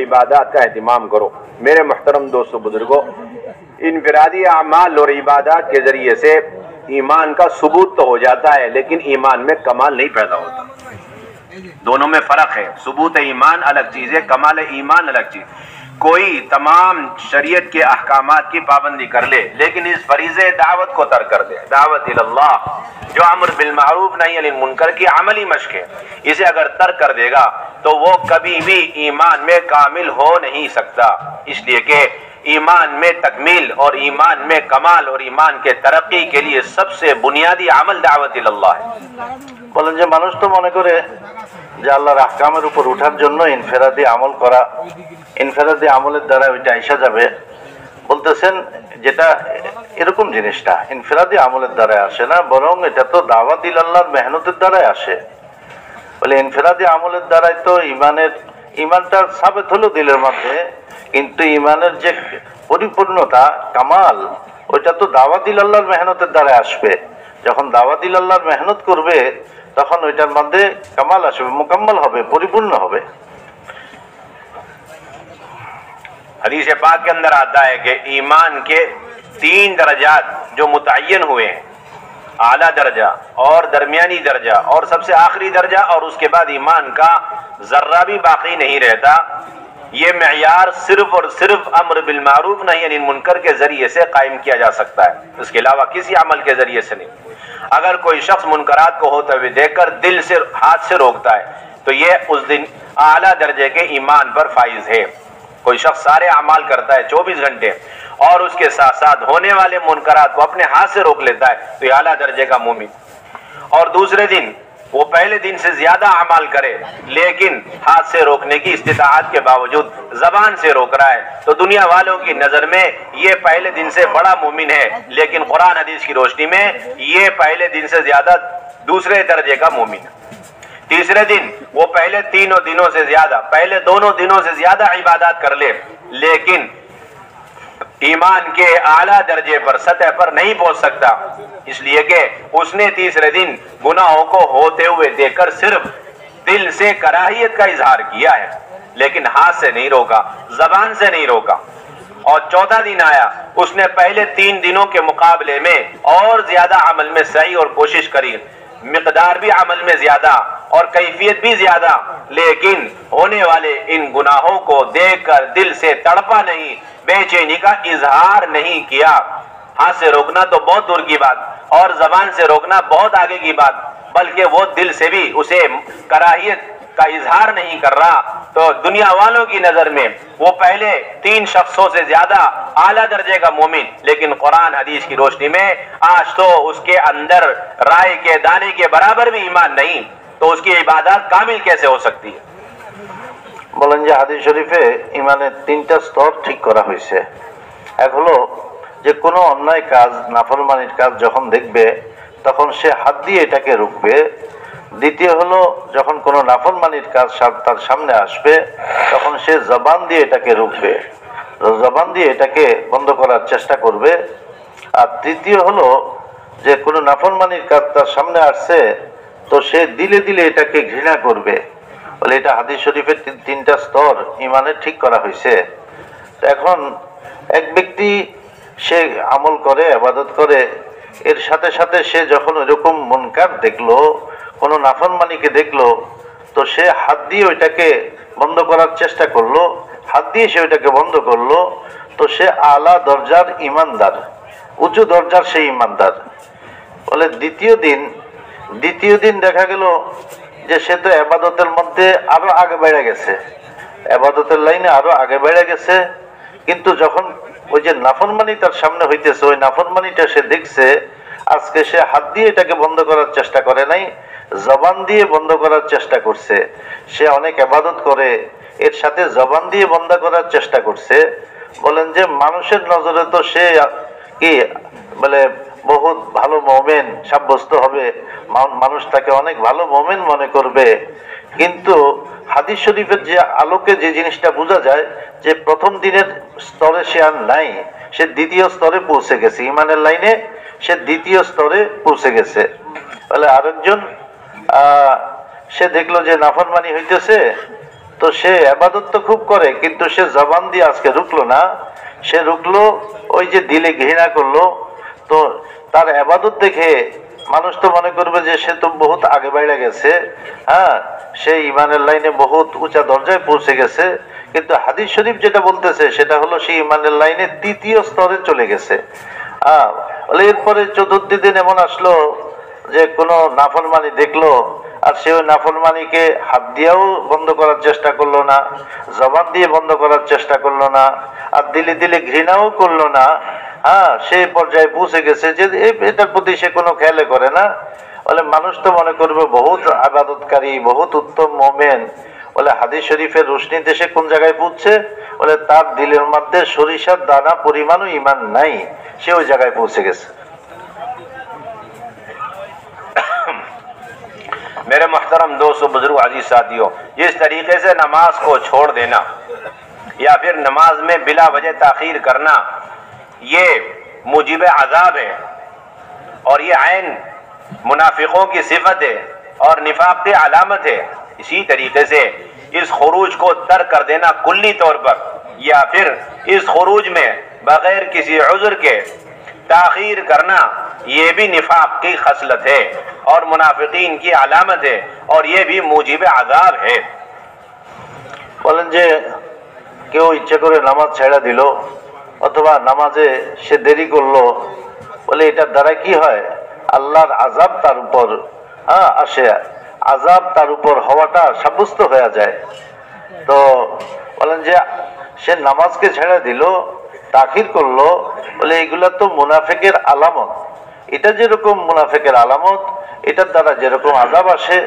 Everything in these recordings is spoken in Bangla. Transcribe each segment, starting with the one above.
इबादत का एहतिमाम करो। मेरे मुहतरम दोस्तों बुजुर्गों, इनफरादी अमाल और इबादत के जरिए से ईमान का सबूत तो हो जाता है, लेकिन ईमान में कमाल नहीं पैदा होता। दोनों में फर्क है। सबूत ईमान अलग चीज है, कमाल ईमान अलग चीज। कोई तमाम शरीयत के अहकामात की पाबंदी कर ले, लेकिन इस फरीज़े दावत को तर्क कर दे, दावत इल्लाह, जो अम्र बिल मारूफ नही अनिल मुनकर की अमली मश्क है, इसे अगर तर्क कर देगा तो वो कभी भी ईमान में कामिल हो नहीं सकता। इसलिए कि ईमान में तकमील और ईमान में कमाल और ईमान के तरक्की के लिए सबसे बुनियादी अमल दावत इल्लाह है। বলেন যে মানুষ তো মনে করে যে আল্লাহর আহকামের উপর ওঠার জন্য ইনফেরাদি আমল করা, ইনফেরাদি আমলের দ্বারা ওইটা আইসা যাবে। বলতেছেন যেটা এরকম জিনিসটা ইনফেরাদি আমলের দ্বারা আসে না, বরং এটা তো দাওয়াত ইল্লাহর মেহনতের দ্বারাই আসে। বলে ইনফেরাদি আমলের দ্বারাই তো ইমানটা সাবেত হলো দিলের মধ্যে, কিন্তু ইমানের যে পরিপূর্ণতা কামাল ওইটা তো দাওয়াত ইল্লাহর মেহনতের দ্বারা আসবে। যখন দাওয়াত ইল্লাহর মেহনত করবে তখন ওইটার মধ্যে কামাল আসবে, মুকাম্মল হবে, পরিপূর্ণ হবে। हदीस पाक के अंदर आता है कि ईमान के 3 दर्जात जो मुतय्यन हुए हैं, आला दर्जा और दरमियानी दर्जा और सबसे आखिरी दर्जा, और उसके बाद ईमान का जर्रा भी बाकी नहीं रहता। ये मेयार सिर्फ और सिर्फ अम्र बिल मारूफ नही अनिल मुनकर के जरिए से कायम किया जा सकता है, इसके अलावा किसी अमल के जरिए से नहीं। अगर कोई शख्स मुनकरात को होते हुए देखकर दिल से हाथ से रोकता है तो ये उस दिन आला दर्जे के ईमान पर फाइज है। कोई शख्स सारे अमाल करता है 24 घंटे और उसके साथ साथ होने वाले मुनकरात को अपने हाथ से रोक लेता है तो ये आला दर्जे का मोमिन। और दूसरे दिन वो पहले दिन से ज्यादा अमाल करे लेकिन हाथ से रोकने की इस्तिताअत के बावजूद जबान से रोक रहा है तो दुनिया वालों की नजर में ये पहले दिन से बड़ा मोमिन है, लेकिन कुरान हदीस की रोशनी में ये पहले दिन से ज्यादा दूसरे दर्जे का मोमिन है। तीसरे दिन वो पहले तीनों दिनों से ज्यादा, पहले दोनों दिनों से ज्यादा इबादत कर ले, लेकिन ईमान के आला दर्जे पर, सतह पर नहीं पहुंच सकता, इसलिए कि उसने तीसरे दिन गुनाहों को होते हुए देखकर सिर्फ दिल से कराहियत का इजहार किया है, लेकिन हाथ से नहीं रोका, जबान से नहीं रोका। और चौथा दिन आया, उसने पहले 3 दिनों के मुकाबले में और ज्यादा अमल में सही और कोशिश करी, मिकदार भी अमल में ज्यादा और कैफियत भी ज्यादा, लेकिन होने वाले इन गुनाहों को देखकर दिल से तड़पा नहीं, बेचैनी का इजहार नहीं किया। हाथ से रोकना तो बहुत दूर की बात और जबान से रोकना बहुत आगे की बात, बल्कि वो दिल से भी उसे कराहियत का इजहार नहीं कर रहा, तो दुनिया वालों की नजर में वो पहले 3 शख्सों से ज्यादा आला दर्जे का मोमिन, लेकिन कुरान हदीस की रोशनी में आज तो उसके अंदर राय के दाने के बराबर भी ईमान नहीं, तो उसकी इबादत कामिल कैसे हो सकती है? বলেন যে হাদিস শরীফে ইমানের 3টা স্তর ঠিক করা হয়েছে। এক হলো যে কোনো অন্যায় কাজ, নাফরমানির কাজ যখন দেখবে তখন সে হাত দিয়ে এটাকে রুখবে। দ্বিতীয় হলো যখন কোনো নাফরমানির কাজ তার সামনে আসবে তখন সে জবান দিয়ে এটাকে রুখবে, জবান দিয়ে এটাকে বন্ধ করার চেষ্টা করবে। আর তৃতীয় হলো যে কোনো নাফরমানির কাজ তার সামনে আসছে তো সে দিলে দিলে এটাকে ঘৃণা করবে। বলে এটা হাদিস শরীফের 3টা স্তর ইমানে ঠিক করা হয়েছে। এখন এক ব্যক্তি সে আমল করে, ইবাদত করে, এর সাথে সাথে সে যখন এরকম মুনকার দেখলো, কোনো নাফরমানিকে দেখলো, তো সে হাত দিয়ে ওইটাকে বন্ধ করার চেষ্টা করলো, হাত দিয়ে সে ওইটাকে বন্ধ করলো, তো সে আলা দরজার ইমানদার, উঁচু দরজার সেই ইমানদার। বলে দ্বিতীয় দিন দেখা গেল যে সে তো ইবাদতের মধ্যে আরো আগে বেড়ে গেছে, ইবাদতের লাইনে আরো আগে বেড়ে গেছে, কিন্তু যখন ওই যে নাফরমানি তার সামনে হইতেছে, ওই নাফরমানিটা সে দেখছে, আজকে সে হাত দিয়ে এটাকে বন্ধ করার চেষ্টা করে নাই, জবান দিয়ে বন্ধ করার চেষ্টা করছে। সে অনেক ইবাদত করে, এর সাথে জবান দিয়ে বন্ধ করার চেষ্টা করছে। বলেন যে মানুষের নজরে তো সে কি বলে বহুত ভালো মুমিন সাব্যস্ত হবে, মানুষ তাকে অনেক ভালো মুমিন মনে করবে, কিন্তু হাদিস শরীফের যে আলোকে যে জিনিসটা বোঝা যায় যে প্রথম দিনের স্তরে সে আর নাই, সে দ্বিতীয় স্তরে পৌঁছে গেছে, ইমানের লাইনে সে দ্বিতীয় স্তরে পৌঁছে গেছে। তাহলে আরেকজন সে দেখলো যে নাফরমানি হইতেছে, তো সে ইবাদত তো খুব করে, কিন্তু সে জবান দিয়ে আজকে রুকলো না, সে রুকলো ওই যে দিলে ঘৃণা করলো। তো তার ইবাদত দেখে মানুষ তো মনে করবে যে সে তো বহুত আগে বাইরে গেছে, হ্যাঁ, সে ইমানের লাইনে বহুত উঁচা দরজায় পৌঁছে গেছে। কিন্তু হাদিস শরীফ যেটা বলতেছে সেটা হলো সে ইমানের লাইনে তৃতীয় স্তরে চলে গেছে। বলে এরপরে চতুর্থ দিন এমন আসলো যে কোনো নাফরমানি দেখলো, আর সে ওই নাফরমানিকে হাত দিয়েও বন্ধ করার চেষ্টা করলো না, জবান দিয়ে বন্ধ করার চেষ্টা করলো না, আর দিলে দিলে ঘৃণাও করলো না। সেই পর্যায়ে পৌঁছে গেছে যে এটার প্রতি সে কোনো খেয়ালে করে না। বলে মানুষ তো মনে করবে বহুত ইবাদতকারী, বহুত উত্তম মুমিন। বলে হাদিস শরীফের রোশনীতে সে কোন জায়গায় পৌঁছে? বলে তার দিলের মধ্যে সরিষার দানা পরিমাণও ঈমান নাই, সে ওই জায়গায় পৌঁছে গেছে। मेरे मोहतरम दोस्तों, बुजुर्ग, अजीज साथियों, जिस तरीके से नमाज को छोड़ देना या फिर नमाज में बिला वजह ताखीर करना ये मुजीब अजाब है और ये आइन मुनाफिकों की सिफत है और निफाक की अलामत है। इसी तरीके से इस खुरूज को तर्क कर देना कुल्ली तौर पर या फिर इस खुरूज में बगैर किसी उज़्र के ताखीर करना ये भी निफाक की खसलत है और मुनाफिकीन की अलामत है और ये भी मुजीब अजाब है। বলেন যে কেউ ইচ্ছে করে নামাজ ছেড়ে দিল অথবা নামাজে সে দেরি করলো, বলে এটার দ্বারা কি হয়? আল্লাহর আযাব তার উপর আসে, আযাব তার উপর হওয়াটা সাব্যস্ত হয়ে যায়। তো বলেন যে সে নামাজকে ছেড়ে দিল, তাখির করলো, বলে এগুলা তো মুনাফিকের আলামত। এটা যেরকম মুনাফিকের আলামত, এটার দ্বারা যেরকম আযাব আসে,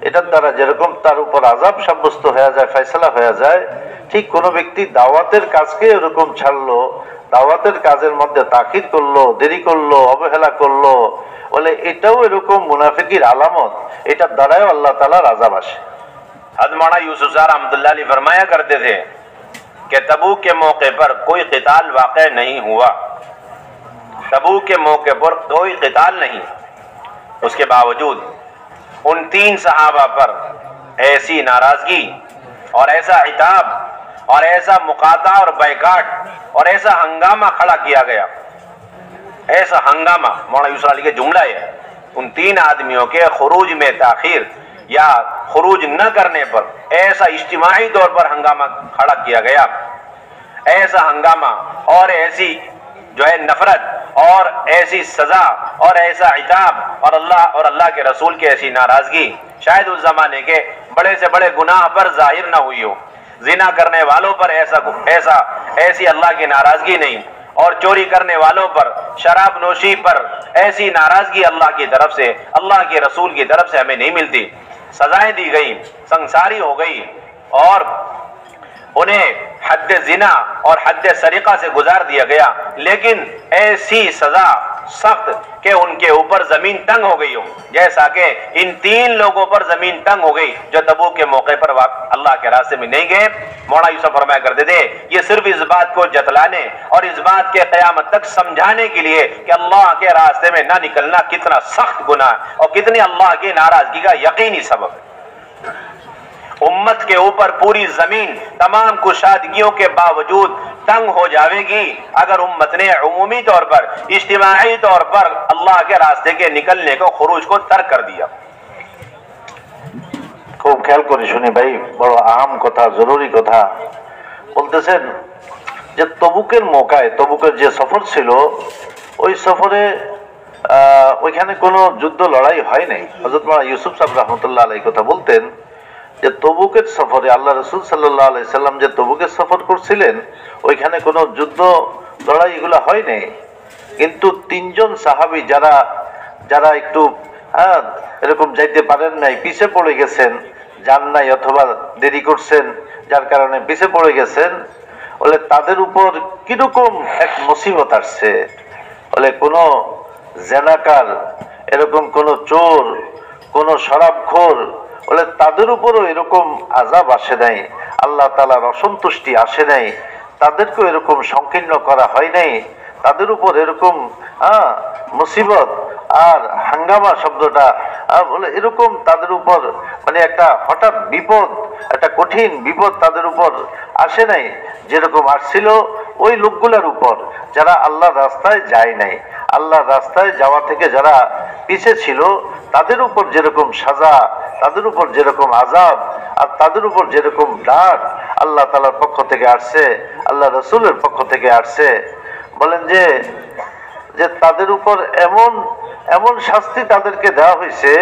এটার দ্বারা যেরকম তার উপর আযাব সাব্যস্ত হয়ে যায়, ফয়সালা হয়ে যায়, ঠিক কোনো ব্যক্তি দাওয়াতের কাজকে এরকম ছাড়লো, দাওয়াতের কাজের মধ্যে তাখির করলো, দেরি করলো, অবহেলা করলো, বলে এটাও এরকম মুনাফিকের আলামত, এটার দ্বারাই আল্লাহ তাআলার আযাব আসে। हज़रत मौलाना यूसुफ साहब रहमतुल्लाह अलैह फरमाया करते थे कि तबूक के मौके पर कोई क़िताल वाक़ नहीं हुआ, तबूक के मौके पर कोई क़िताल नहीं, उसके बावजूद उन 3 सहाबा पर ऐसी नाराजगी और ऐसा इताब और ऐसा मुकाता और बैकाट और ऐसा हंगामा खड़ा किया गया, ऐसा हंगामा मौलाना यूसुफ अली का जुमला है। उन 3 आदमियों के खुरूज में ताखीर या खुरूज न करने पर ऐसा इज्तिमाई तौर पर हंगामा खड़ा किया गया, ऐसा हंगामा और ऐसी जो है नफरत और ऐसी सजा और ऐसा इताब और अल्लाह के रसूल की ऐसी नाराजगी शायद उस जमाने के बड़े से बड़े गुनाह पर जाहिर न हुई हो। जिना करने वालों पर ऐसी अल्लाह की नाराजगी नहीं, और चोरी करने वालों पर, शराब नोशी पर ऐसी नाराजगी अल्लाह की तरफ से, अल्लाह के रसूल की तरफ से हमें नहीं मिलती। सजाएं दी गई, संसारी हो गई और उन्हें हद जिना और हद सरिका से गुजार दिया गया, लेकिन ऐसी सजा सख्त कि उनके ऊपर जमीन तंग हो गई हो, जैसा कि इन 3 लोगों पर जमीन तंग हो गई जो तबूक के मौके पर अल्लाह के रास्ते में नहीं गए। मौलाना यूसुफ फरमाया करते थे, ये सिर्फ इस बात को जतलाने और इस बात के क़यामत तक समझाने के लिए कि अल्लाह के रास्ते में ना निकलना कितना सख्त गुनाह और कितनी अल्लाह की नाराजगी का यकीनी सबब है। उम्मत के ऊपर पूरी जमीन तमाम कुशादगियों के बावजूद तंग हो जाएगी अगर उम्मत ने उमूमी तौर पर, इज्तिमाई तौर पर अल्लाह के रास्ते के निकलने को, खुरूज को तर्क कर दिया। খুব খেয়াল করে শুনি ভাই, বড় আহাম কথা, জরুরি কথা বলতেছেন যে তবুকের মৌকায়, তবুকের যে সফর ছিল, ওই সফরে ওইখানে কোনো যুদ্ধ লড়াই হয় নাই। হযরত মাওলানা ইউসুফ সাহেব রাহমাতুল্লাহ আলাইহি কথা বলতেন যে তবুকের সফরে আল্লাহ রাসূল সাল্লাল্লাহু আলাইহি সাল্লাম যে তবুকের সফর করছিলেন, ওইখানে কোনো যুদ্ধ লড়াই এগুলো হয় নাই। কিন্তু 3 জন সাহাবী যারা একটু এরকম যাইতে পারেন নাই, পিছে পড়ে গেছেন, যান নাই অথবা দেরি করছেন, যার কারণে পিছে পড়ে গেছেন, বলে তাদের উপর কিরকম এক মুসিবত আসছে। বলে কোনো জেনাকার, এরকম কোনো চোর, কোনো শরাবখোর, বলে তাদের উপরও এরকম আযাব আসে নাই, আল্লাহ তাআলার অসন্তুষ্টি আসে নাই, তাদেরকেও এরকম সংকীর্ণ করা হয় নাই, তাদের উপর এরকম মুসিবত আর হাঙ্গামা শব্দটা বলে এরকম তাদের উপর মানে একটা হঠাৎ বিপদ, একটা কঠিন বিপদ তাদের উপর আসে নাই, যেরকম আসছিল ওই লোকগুলোর উপর যারা আল্লাহর রাস্তায় যায় নাই। আল্লাহর রাস্তায় যাওয়া থেকে যারা পিছে ছিল তাদের উপর যেরকম সাজা, তাদের উপর যেরকম আযাব, আর তাদের উপর যেরকম ডাক আল্লাহ তাআলার পক্ষ থেকে আসছে, আল্লাহ রাসূলের পক্ষ থেকে আসছে, বলেন যে তাদের উপর এমন এমন শাস্তি তাদেরকে দেওয়া হয়েছে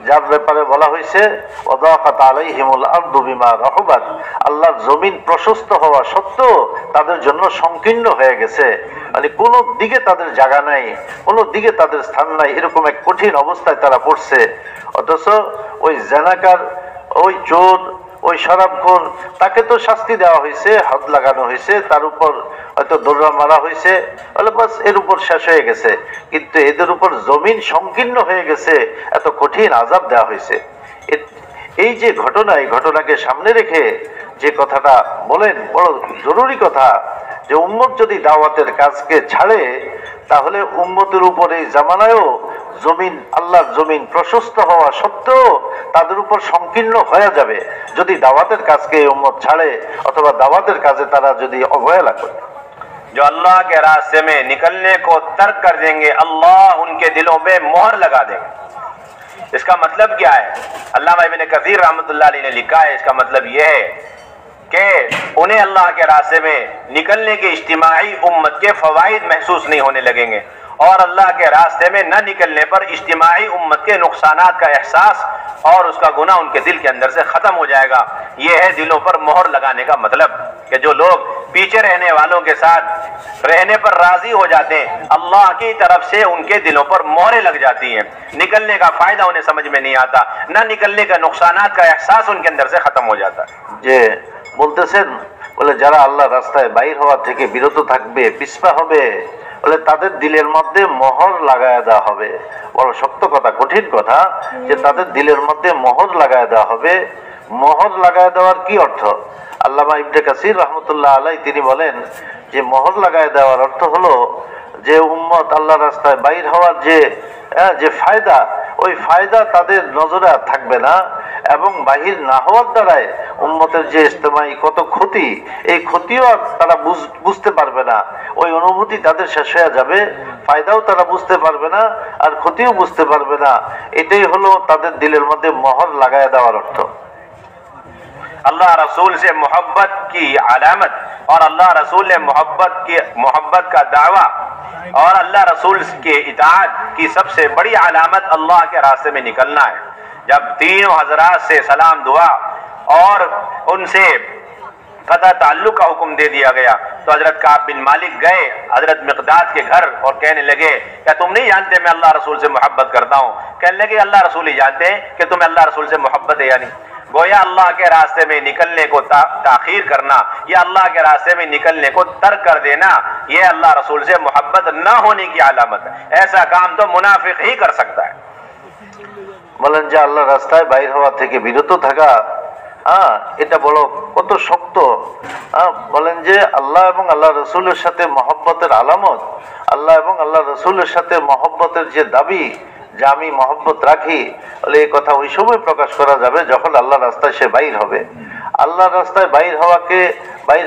যার ব্যাপারে বলা হয়েছে ওয়াদাকাত আলাইহিমুল আরদু বিমা রাহবাত, আল্লাহর জমিন প্রশস্ত হওয়া সত্ত্বেও তাদের জন্য সংকীর্ণ হয়ে গেছে, মানে কোনো দিকে তাদের জায়গা নাই, কোনো দিকে তাদের স্থান নাই, এরকম এক কঠিন অবস্থায় তারা পড়ছে। অথচ ওই জেনাকার, ওই চোর, ওই শরাবখোর, তাকে তো শাস্তি দেওয়া হয়েছে, হাত লাগানো হয়েছে, তার উপর হয়তো দৌড়া মারা হয়েছে, বলে বাস এর উপর শেষ হয়ে গেছে। কিন্তু এদের উপর জমিন সংকীর্ণ হয়ে গেছে, এত কঠিন আযাব দেওয়া হয়েছে। এই যে ঘটনা, এই ঘটনাকে সামনে রেখে যে কথাটা বলেন বড় জরুরি কথা, যে উম্মত যদি দাওয়াতের কাজকে ছাড়ে তাহলে উম্মতের উপর এই জামানায়ও জমিন, আল্লাহর জমিন প্রশস্ত হওয়া সত্ত্বেও তাদের উপর সংকীর্ণ হয়ে যাবে যদি দাওয়াতের কাজকে উম্মত ছাড়ে অথবা দাওয়াতের কাজে তারা যদি অবহেলা করে। जो अल्लाह के रास्ते में निकलने को तर्क कर देंगे, अल्लाह उनके दिलों में मोहर लगा देंगे। इसका मतलब क्या है? अल्लामा इब्न कसीर रहमतुल्लाह अलैह ने लिखा है, इसका मतलब यह है कि उन्हें अल्लाह के रास्ते में निकलने के इज्तिमाई उम्मत के फवाइद महसूस नहीं होने लगेंगे, और अल्लाह के रास्ते में न निकलने पर इज्तिमाई उम्मत के नुकसानात का एहसास और उसका गुनाह उनके दिल के अंदर से खत्म हो जाएगा। यह है दिलों पर मोहर लगाने का मतलब, कि जो लोग पीछे रहने वालों के साथ रहने पर राजी हो जाते हैं, अल्लाह की तरफ से उनके दिलों पर मोहरें लग जाती हैं, निकलने का फायदा उन्हें समझ में नहीं आता, न निकलने का नुकसानात का एहसास उनके अंदर से खत्म हो जाता है। যে বলতেছেন, বলে যারা আল্লাহ রাস্তায় বাইর হওয়া থেকে বিরত থাকবে, পিছপা হবে, বলে তাদের দিলের মধ্যে মোহর লাগায় দেওয়া হবে। বড় শক্ত কথা, কঠিন কথা, যে তাদের দিলের মধ্যে মোহর লাগায় দেওয়া হবে। মোহর লাগায় দেওয়ার কি অর্থ? আল্লামা ইবনে কাসির রাহমাতুল্লাহ আলাইহি তিনি বলেন যে মোহর লাগায় দেওয়ার অর্থ হলো যে উম্মত আল্লাহ রাস্তায় বাইর হওয়ার যে ফায়দা, ওই ফায়দা তাদের নজরে আর থাকবে না, এবং বাহির না হওয়ার দ্বারাই উম্মতের যে ইজতিমাই কত ক্ষতি, এই ক্ষতিও তারা বুঝতে পারবে না, ওই অনুভূতি তাদের শেষ হয়ে যাবে, ফায়দাও তারা বুঝতে পারবে না আর ক্ষতিও বুঝতে পারবে না। এটাই হলো তাদের দিলের মধ্যে মোহর লাগায় দেওয়ার অর্থ। अल्लाह रसूल से मोहब्बत की अलामत और अल्लाह रसूल ने मोहब्बत का दावा और अल्लाह रसूल के इताअत की सबसे बड़ी अलामत अल्लाह के रास्ते में निकलना है। जब तीनों हजरात से सलाम दुआ और उनसे कता ताल्लुक का हुक्म दे दिया गया, तो हजरत काब बिन मालिक गए हजरत मिक़दाद के घर और कहने लगे, क्या तुम नहीं जानते मैं अल्लाह रसूल से मोहब्बत करता हूँ? कहने लगे अल्लाह रसूल ही जानते हैं कि तुम्हें अल्लाह रसूल से मोहब्बत है या नहीं। गोया अल्लाह के रास्ते में निकलने को ताखीर करना या अल्लाह के रास्ते में निकलने को तर्क कर देना, यह अल्लाह रसूल से मोहब्बत न होने की अलामत है। ऐसा काम तो मुनाफिक ही कर सकता है। বলেন যে আল্লাহ রাস্তায় বাইর হওয়া থেকে বিরত থাকা, এটা বড় কত শক্ত। বলেন যে আল্লাহ এবং আল্লাহ রসুলের সাথে মহব্বতের আলামত, আল্লাহ এবং আল্লাহ রসুলের সাথে মহব্বতের যে দাবি যে আমি মহব্বত রাখি, বলে এই কথা ওই সময় প্রকাশ করা যাবে যখন আল্লাহ রাস্তায় সে বাইর হবে। আল্লাহ রাস্তায় বাইর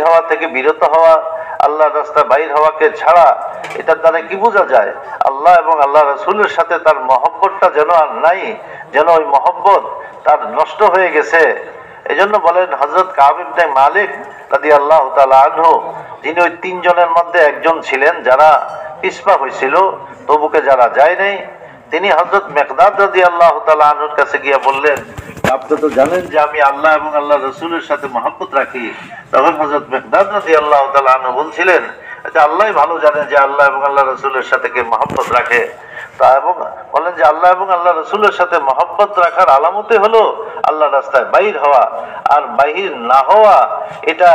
হওয়া থেকে বিরত হওয়া, আল্লাহ রাস্তায় বাইর হওয়াকে ছাড়া, এটার দ্বারা কি বোঝা যায়? আল্লাহ এবং আল্লাহ রসুলের সাথে তার মহব্বতটা যেন আর নাই, যেন ওই মহব্বত তার নষ্ট হয়ে গেছে। এই জন্য বলেন হযরত কাব ইবনে মালিক রাদিয়াল্লাহু তাআলা আনহু, যিনি ওই তিনজনের মধ্যে একজন ছিলেন যারা পিছপা হয়েছিল, তবুকে যারা যায় নাই, তিনি হযরত মিকদাদ রাদিয়াল্লাহু তাআলা আনহুর কাছে গিয়ে বললেন, আপনি তো জানেন যে আমি আল্লাহ এবং আল্লাহ রসুলের সাথে মহব্বত রাখি। তখন হযরত মিকদাদ রাদিয়াল্লাহু তাআলা আনহু বলছিলেন, আচ্ছা আল্লাহ ভালো জানেন যে আল্লাহ এবং আল্লাহ রসুলের সাথে কে মহব্বত রাখে। তা এবং বলেন যে আল্লাহ এবং আল্লাহ রসুলের সাথে মহব্বত রাখার আলামতে হলো আল্লাহ রাস্তায় বাইর হওয়া, আর বাহির না হওয়া এটা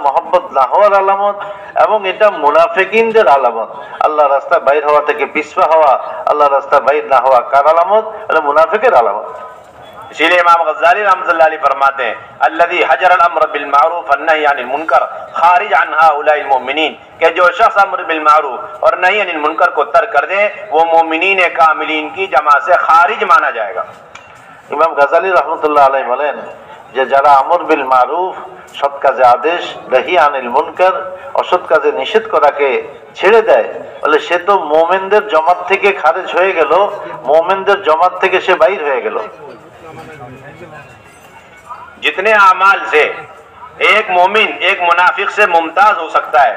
মহব্বত না হওয়ার আলামত, এবং এটা মুনাফিকিনদের আলামত। আল্লাহ রাস্তায় বাইর হওয়া থেকে পিছপা হওয়া, আল্লাহ রাস্তায় বাইর না হওয়া কার আলামত? এটা মুনাফিকের আলামত। اسی لیے امام غزالی رحمۃ اللہ علیہ فرماتے ہیں الذی حجر الامر بالمعروف والنہی عن المنکر خارج عن هؤلاء المؤمنین، کہ جو شخص امر بالمعروف اور نہی عن المنکر کو ترک کر دے وہ مومنین کاملین کی جماعت سے خارج مانا جائے گا۔ ইমাম গাজালি রহমতুল্লাহ আলাইহি বলেন যে যারা আমর বিল মারুফ, সৎ কাজে আদেশ, নাহি আনিল মুনকার, অসৎ কাজে নিষেধ করাকে ছেড়ে দেয়, বলে সে তো মুমিনদের জামাত থেকে খারিজ হয়ে গেল, মুমিনদের জামাত থেকে সে বাইর হয়ে গেল। जितने अमाल से एक मोमिन एक मुनाफिक से मुमताज हो सकता है,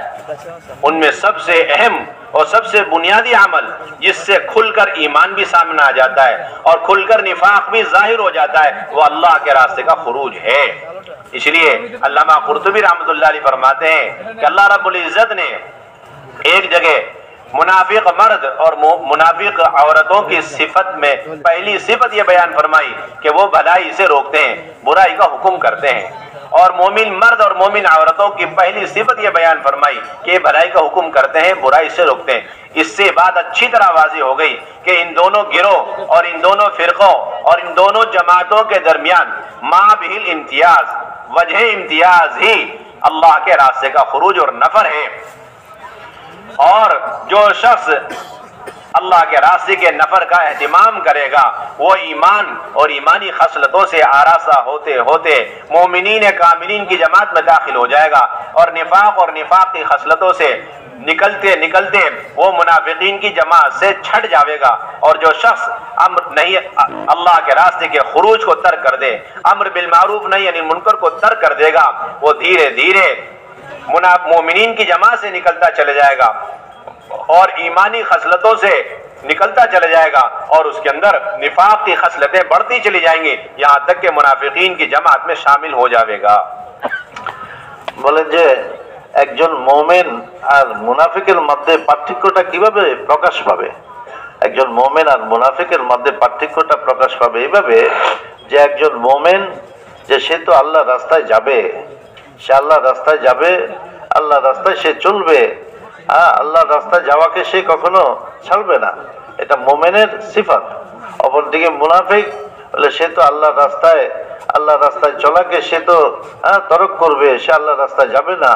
उनमें सबसे अहम और सबसे बुनियादी अमल जिससे खुलकर ईमान भी सामने आ जाता है और खुलकर निफाक भी जाहिर हो जाता है, वो अल्लाह के रास्ते का खुरूज है। इसलिए अल्लामा कुर्तुबी रहमतुल्लाह अलैह फरमाते हैं कि अल्लाह रब्बुल इज्जत ने एक जगह मुनाफिक मर्द और मुनाफिक औरतों की सिफत में पहली सिफत ये बयान फरमाई कि वो भलाई से रोकते हैं, बुराई का हुक्म करते हैं, और मोमिन मर्द और मोमिन औरतों की पहली सिफत ये बयान फरमाई कि भलाई का हुक्म करते हैं, बुराई से रोकते हैं। इससे बात अच्छी तरह वाज़ेह हो गई कि इन दोनों गिरोह और इन दोनों फिरकों और इन दोनों जमातों के दरमियान माबिल इम्तियाज, वजह इम्तियाज ही अल्लाह के रास्ते का खुरूज और नफर है। और जो शख्स अल्लाह के रास्ते के नफर का एहतिमाम करेगा वो ईमान और ईमानी खसलतों से आरासा होते होते मोमिनीन कामिलीन की जमात में दाखिल हो जाएगा और निफाक की खसलतों से निकलते निकलते वो मुनाफिकीन की जमात से छट जाएगा। और जो शख्स अम्र नहीं अल्लाह के रास्ते के खुरूज को तर्क कर दे, अम्र बिल मारूफ नहीं अनिल मुनकर को तर्क कर देगा, वो धीरे धीरे मोमिनीन की जमात से निकलता चले जाएगा और ईमानी खसलतों से निकलता चले जाएगा और उसके अंदर निफाक की खसलतें बढ़ती चली जाएंगी, यहाँ तक कि मुनाफिकीन की जमात में शामिल हो जाएगा। বলেন যে একজন মুমিন আর মুনাফিকের মধ্যে পার্থক্যটা কিভাবে প্রকাশ পাবে? একজন মুমিন আর মুনাফিকের মধ্যে পার্থক্যটা প্রকাশ পাবে এইভাবে যে একজন মুমিন যে সে তো আল্লাহর রাস্তায় যাবে, সে আল্লাহর রাস্তায় যাবে, আল্লাহর রাস্তায় সে চলবে, আল্লাহর রাস্তায় যাওয়াকে সে কখনো ছাড়বে না, এটা মুমিনের সিফাত। অপরদিকে মুনাফিক বলে সে তো আল্লাহর রাস্তায় চলাকে সে তো তরক করবে, সে আল্লাহর রাস্তায় যাবে না,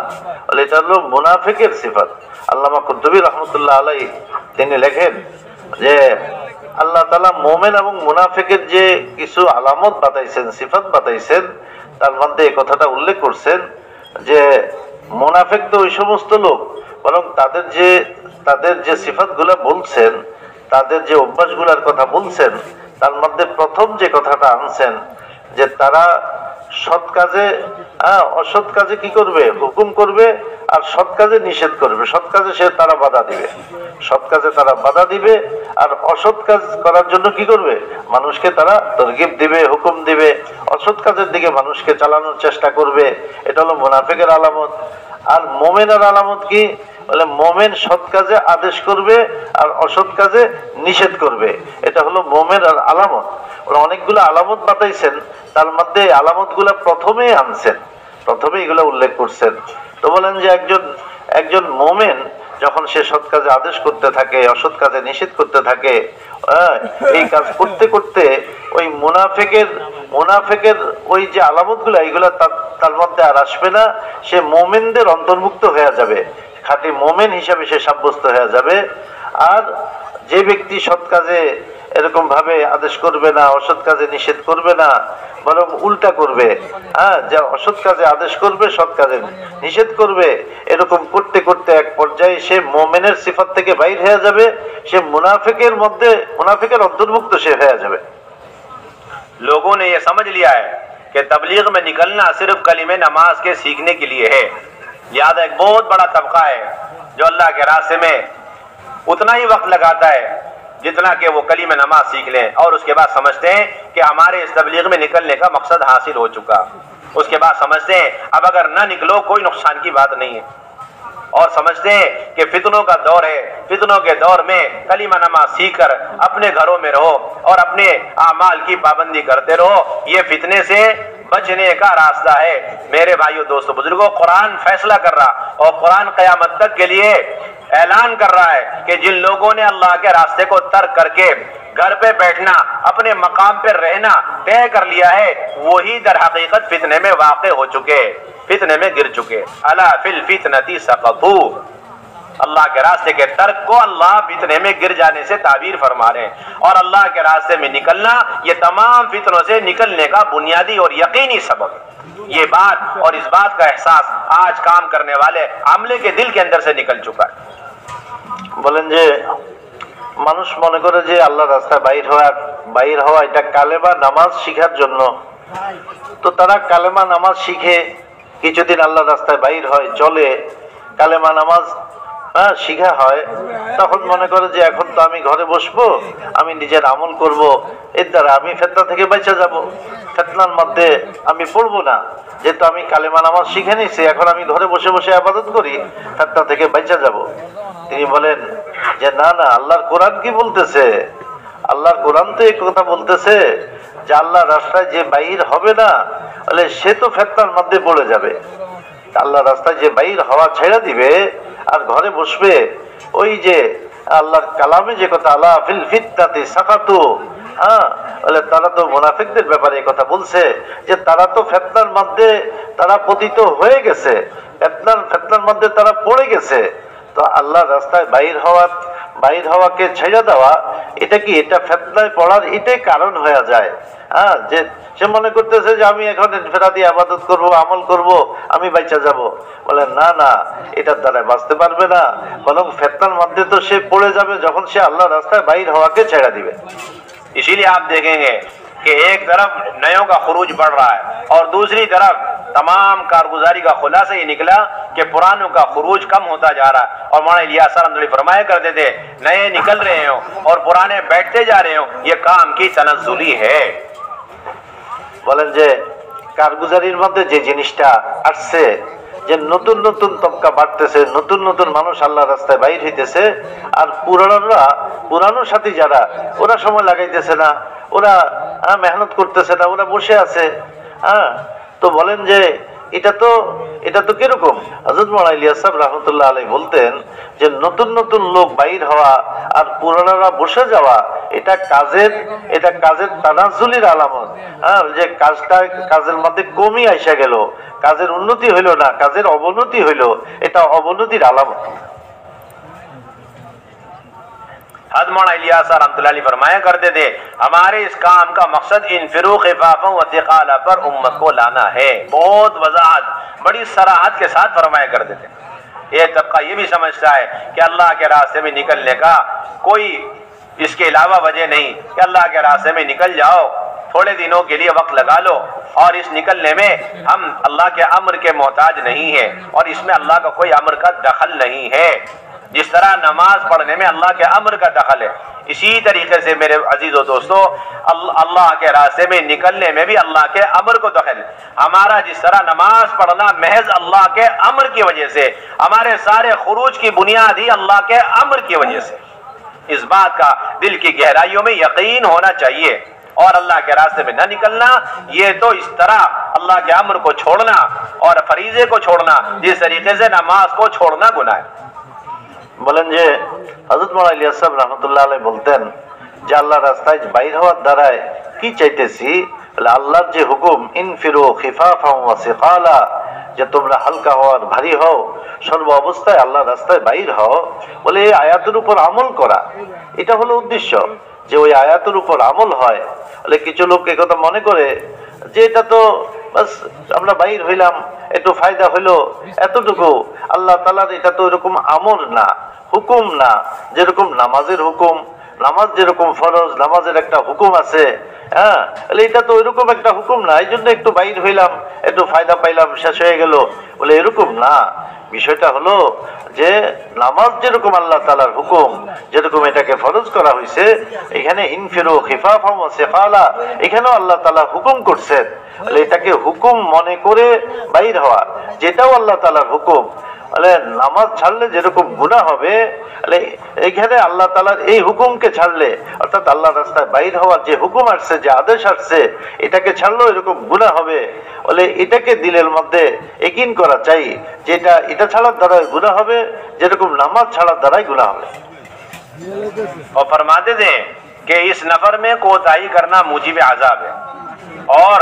বলে এটা হলো মুনাফিকের সিফাত। আল্লামা কুরতুবী রহমতুল্লাহ আলাইহি তিনি লেখেন যে আল্লাহ তাআলা মুমিন এবং মুনাফিকের যে কিছু আলামত বাতাইছেন, সিফাত বাতাইছেন, তার মধ্যে এই কথাটা উল্লেখ করছেন যে মুনাফিক তো ওই সমস্ত লোক, বরং তাদের যে সিফাতগুলো বলছেন, তাদের যে অভ্যাসগুলোর কথা বলছেন, তার মধ্যে প্রথম যে কথাটা আনছেন যে তারা সৎ কাজে অসৎ কাজে কি করবে? হুকুম করবে, আর সৎ কাজে নিষেধ করবে। সৎ কাজে তারা বাধা দিবে, সৎ কাজে তারা বাধা দিবে, আর অসৎ কাজ করার জন্য কি করবে? মানুষকে তারা তরগিব দিবে, হুকুম দিবে, অসৎ কাজের দিকে মানুষকে চালানোর চেষ্টা করবে। এটা হলো মুনাফিকের আলামত। আর মুমিনের আলামত কি? বলে মুমিন সৎ কাজে আদেশ করবে আর অসৎ কাজে নিষেধ করবে, এটা হলো মুমিনের আলামত। ওরা অনেকগুলো আলামত বাতাইছেন, তার মধ্যে আলামতগুলো প্রথমে আনছেন, প্রথমে এগুলো উল্লেখ করছেন। তো বলেন যে একজন মুমিন যখন সে সৎ কাজে আদেশ করতে থাকে, অসৎ কাজে নিষেধ করতে থাকে, এই কাজ করতে করতে ওই মুনাফিকের ওই যে আলামতগুলো এইগুলা তার মধ্যে আর আসবে না, সে মুমিনদের অন্তর্ভুক্ত হয়ে যাবে, খাঁটি মুমিন হিসাবে সে সাব্যস্ত হয়ে যাবে। আর যে ব্যক্তি সৎ কাজে এরকম ভাবে আদেশ করবে না, অসৎ কাজে নিষেধ করবে না, বরং উল্টা করবে, যা অসৎ কাজে আদেশ করবে, সৎ কাজে নিষেধ করবে, এরকম করতে করতে এক পর্যায়ে সে মুমিনের সিফাত থেকে বাইর হয়ে যাবে, সে মুনাফিকের অন্তর্ভুক্ত সে হয়ে যাবে। लोगों ने ये समझ लिया है कि तबलीग में निकलना सिर्फ कलीमे नमाज के सीखने के लिए है। लिहाजा एक बहुत बड़ा तबका है जो अल्लाह के रास्ते में उतना ही वक्त लगाता है जितना कि वो कलीमे नमाज सीख लें, और उसके बाद समझते हैं कि हमारे इस तबलीग में निकलने का मकसद हासिल हो चुका। उसके बाद समझते हैं अब अगर न निकलो कोई नुकसान की बात नहीं है, और समझते हैं कि फितनों का दौर है, फितनों के दौर में कलीमा नमाज सीख कर अपने घरों में रहो और अपने आमाल की पाबंदी करते रहो, ये फितने से बचने का रास्ता है। मेरे भाइयों, दोस्तों, बुजुर्गों, कुरान फैसला कर रहा और कुरान क़यामत तक के लिए ऐलान कर रहा है कि जिन लोगों ने अल्लाह के रास्ते को तर्क करके घर पे बैठना, अपने मकाम पे रहना तय कर लिया है, वही दर हकीकत फितने में वाक़े हो चुके, फितने में गिर चुके। अला फिल फितनती सकतू, अल्लाह के रास्ते के तर्क को अल्लाह फितने में गिर जाने से ताबीर फरमा रहे हैं। और अल्लाह के रास्ते में निकलना ये तमाम फितनों से निकलने का बुनियादी और यकीनी सबब है। ये बात और इस बात का एहसास आज काम करने वाले आमले के दिल के अंदर से निकल चुका है। বলেন যে মানুষ মনে করে যে আল্লাহর রাস্তায় বাইর হওয়া এটা কালেমা নামাজ শিখার জন্য। তো তারা কালেমা নামাজ শিখে কিছুদিন আল্লাহর রাস্তায় বাইর হয়, চলে, কালেমা নামাজ শিখা হয়, তখন মনে করে যে এখন তো আমি ঘরে বসবো, আমি নিজের আমল করব, এর দ্বারা আমি ফিতনা থেকে বেঁচে যাব, ফিতনার মধ্যে আমি পড়বো না, যেহেতু আমি কালেমা নামাজ শিখে নিছি, এখন আমি ঘরে বসে বসে ইবাদত করি, ফিতনা থেকে বেঁচে যাব। তিনি বলেন যে না না, আল্লাহর কোরআন কি বলতেছে? আল্লাহর কোরআন তো এই কথা বলতেছে যে আল্লাহর রাস্তায় যে বাইর হবে না, বলে সে তো ফিতনার মধ্যে পড়ে যাবে। আল্লাহর রাস্তায় যে বাইর হওয়া ছেড়ে দিবে আর ঘরে বসবে, ওই যে আল্লাহর কালামে যে কথা আলা ফিল ফিতনাতি সাকাতু, বলে তারা তো মুনাফিকদের ব্যাপারে এই কথা বলছে যে তারা তো ফিতনার মধ্যে তারা পতিত হয়ে গেছে, ফিতনার মধ্যে তারা পড়ে গেছে। তো আল্লাহর রাস্তায় বাইর হওয়াকে ছেড়ে দেওয়া, এটা কি এটা ফিতনায় পড়ার এটাই কারণ হয়ে যায়। যে সে মনে করতেছে যে আমি এখন ফেরাদি আবাদত করব, আমল করব, আমি বাইচা যাব। বলে না না, এটার দ্বারা বাঁচতে পারবে না, বরং ফিতনার মধ্যে তো সে পড়ে যাবে যখন সে আল্লাহর রাস্তায় বাইর হওয়াকে ছেড়ে দিবে। इसीलिए आप देखेंगे कि एक तरफ नयों का खुरूज बढ़ रहा है और दूसरी तरफ तमाम कारगुजारी का खुलासा ये निकला कि पुरानों का खुरूज कम होता जा रहा है। और मौलाना इलियास रहमतुल्लाह फरमाया करते थे, नए निकल रहे हो और पुराने बैठते जा रहे हो, ये काम की तनज़्ज़ुली है। বলেন যে কারগুজারির মধ্যে যে জিনিসটা আসছে, যে নতুন নতুন তবকা বাড়তেছে, নতুন নতুন মানুষ আল্লাহর রাস্তায় বাইর হইতেছে, আর পুরানোর সাথী যারা, ওরা সময় লাগাইতেছে না, ওরা মেহনত করতেছে না, ওরা বসে আছে। তো বলেন যে এটা তো কিরকম? হযরত মাওলানা ইলিয়াস সাহেব রাহমাতুল্লাহ আলাইহি বলতেন যে নতুন নতুন লোক বাইর হওয়া আর পুরানোরা বসে যাওয়া, এটা কাজের তানাজ্জুলির আলামত। যে কাজের মধ্যে কমই আইসা গেল, কাজের উন্নতি হইল না, কাজের অবনতি হইল, এটা অবনতির আলামত। हज़रत मौलाना इलियास रहमतुल्लाह अलैहि फरमाया करते थे, हमारे इस काम का मकसद इनफिरू खिफाफा व थिकाला पर उम्मत को लाना है। बहुत वजाहत, बड़ी सराहत के साथ फरमाया करते थे। एक तबका ये भी समझता है कि अल्लाह के रास्ते में निकलने का कोई इसके अलावा वजह नहीं कि अल्लाह के रास्ते में निकल जाओ, थोड़े दिनों के लिए वक्त लगा लो, और इस निकलने में हम अल्लाह के अम्र के मोहताज नहीं है और इसमें अल्लाह का कोई अम्र का दखल नहीं है। जिस तरह नमाज पढ़ने में अल्लाह के अम्र का दखल है, इसी तरीके से मेरे अजीजों दोस्तों अल्लाह के रास्ते में निकलने में भी अल्लाह के अम्र को दखल। हमारा जिस तरह नमाज पढ़ना महज अल्लाह के अम्र की वजह से, हमारे सारे खुरूज की बुनियाद ही अल्लाह के अम्र की वजह से। इस बात का दिल की गहराइयों में यकीन होना चाहिए। और अल्लाह के रास्ते में न निकलना, ये तो इस तरह अल्लाह के अम्र को छोड़ना और फरीजे को छोड़ना जिस तरीके से नमाज को छोड़ना गुनाह है। বলেন যে হযরত মাওলানা ইলিয়াস সাহেব রাহমাতুল্লাহ আলাইহি বলতেন যে আল্লাহর রাস্তায় বাইর হওয়ার দ্বারায় কি চাইতেছি? বলে আল্লাহর যে হুকুম ইনফিরু খিফাফা ওয়া সিকালা, যে তোমরা হালকা হও আর ভারী হও, সর্ব অবস্থায় আল্লাহর রাস্তায় বাইর হও, বলে এই আয়াতের উপর আমল করা, এটা হলো উদ্দেশ্য। যে ওই আয়াতের উপর আমল হয়। বলে কিছু লোক একথা মনে করে যে এটা তো বাস আমরা বাইর হইলাম, একটু ফায়দা হইলো, এতটুকু। আল্লাহ তাআলার এটা তো এরকম আমর না, হুকুম না। যেরকম নামাজের হুকুম, নামাজ যেরকম ফরজ, নামাজের একটা হুকুম আছে, এটা তো ওইরকম একটা হুকুম না, এই জন্য একটু বাইর হইলাম, একটু ফায়দা পাইলাম, শেষ হয়ে গেল। বলে এরকম না, বিষয়টা হলো যে নামাজ যেরকম আল্লাহ তাআলার হুকুম, যেরকম এটাকে ফরজ করা হয়েছে, এখানে ইনফিরু খিফাফা ওয়া সিকালা, এখানেও আল্লাহ তাআলা হুকুম করছেন। এটাকে হুকুম মনে করে বাইর হওয়া, যেটাও আল্লাহ তাআলার হুকুম। নামাজ ছাড়লে যেরকম গুনাহ হবে, এইখানে আল্লাহ তাআলার এই হুকুমকে ছাড়লে, অর্থাৎ আল্লাহ রাস্তায় বাইর হওয়ার যে হুকুম আসছে, যে আদেশ আসছে, এটাকে ছাড়লেও এরকম গুনাহ হবে। বলে এটাকে দিলের মধ্যে ইয়াকিন করা চাই যে এটা ছাড়ার দ্বারাই গুনাহ হবে, যেরকম নামাজ ছাড়ার দ্বারাই গুনাহ হবে। और फरमाते थे کہ اس نفر میں کوتاہی کرنا موجب عذاب ہے، اور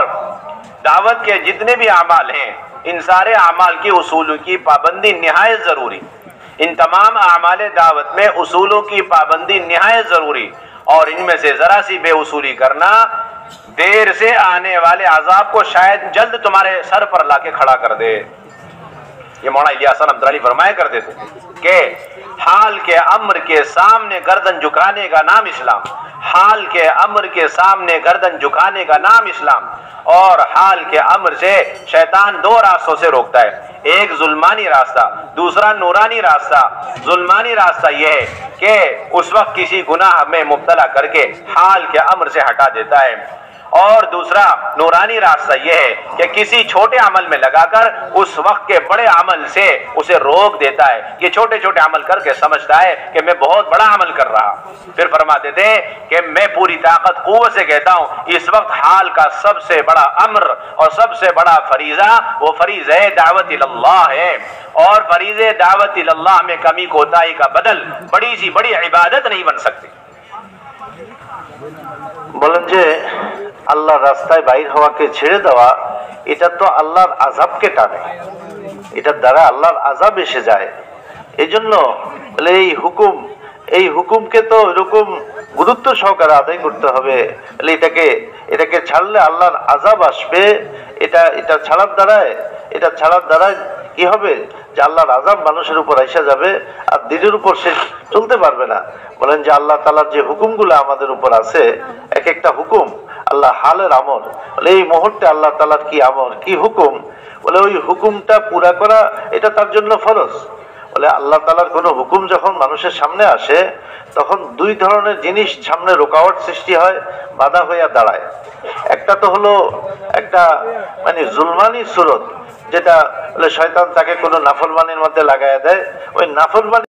دعوت کے جتنے بھی اعمال ہیں ان سارے اعمال کی اصولوں کی پابندی نہایت ضروری، ان تمام اعمال دعوت میں اصولوں کی پابندی نہایت ضروری، اور ان میں سے ذرا سی بے اصولی کرنا دیر سے آنے والے عذاب کو شاید جلد تمہارے سر پر لا کے کھڑا کر دے۔ یہ مولانا الیاس رحمۃ اللہ علیہ فرمایا کرتے تھے کہ حال کے امر کے سامنے گردن جھکانے کا نام اسلام، حال کے امر کے سامنے گردن جھکانے کا نام اسلام، اور حال کے امر سے شیطان دو راستوں سے روکتا ہے، ایک ظلمانی راستہ، دوسرا نورانی راستہ۔ ظلمانی راستہ یہ ہے کہ اس وقت کسی گناہ میں مبتلا کر کے حال کے امر سے ہٹا دیتا ہے، اور دوسرا نورانی راستہ یہ ہے کہ کسی چھوٹے عمل میں لگا کر اس وقت کے بڑے عمل سے اسے روک دیتا ہے۔ یہ چھوٹے چھوٹے عمل کر کے سمجھتا ہے کہ میں بہت بڑا عمل کر رہا، پھر فرماتے تھے کہ میں پوری طاقت قوت سے کہتا ہوں اس وقت حال کا سب سے بڑا امر اور سب سے بڑا فریضہ وہ فریضہ دعوت اللہ ہے، اور فریضہ دعوت اللہ میں کمی کوتاہی کا بدل بڑی سی بڑی عبادت نہیں بن سکتی۔ বলেন যে আল্লাহর রাস্তায় বাইর হওয়াকে ছেড়ে দেওয়া এটা তো আল্লাহর আযাবকে টানে, এটার দ্বারা আল্লাহর আযাব এসে যায়। এই জন্য এই হুকুমকে তো এরকম গুরুত্ব সহকারে আদায় করতে হবে। এটাকে ছাড়লে আল্লাহর আযাব আসবে। এটা ছাড়ার দ্বারা কি হবে যে আল্লাহর আযাব মানুষের উপর আইসা যাবে, আর দিনের উপর সে চলতে পারবে না। বলেন যে আল্লাহ তাআলার যে হুকুমগুলো আমাদের উপর আছে, এক একটা হুকুম আল্লাহ হালের আমর, বলে এই মুহূর্তে আল্লাহ তাআলার কি আমর কি হুকুম, বলে ওই হুকুমটা পুরা করা এটা তার জন্য ফরজ। বলে আল্লাহ তাআলার কোনো হুকুম যখন মানুষের সামনে আসে তখন দুই ধরনের জিনিস সামনে রোকাওয়াট সৃষ্টি হয়, বাধা হইয়া দাঁড়ায়। একটা তো হলো একটা মানে জুলমানি সুরত, যেটা শয়তান তাকে কোনো নাফরমানির মধ্যে লাগাইয়া দেয়, ওই নাফরমানি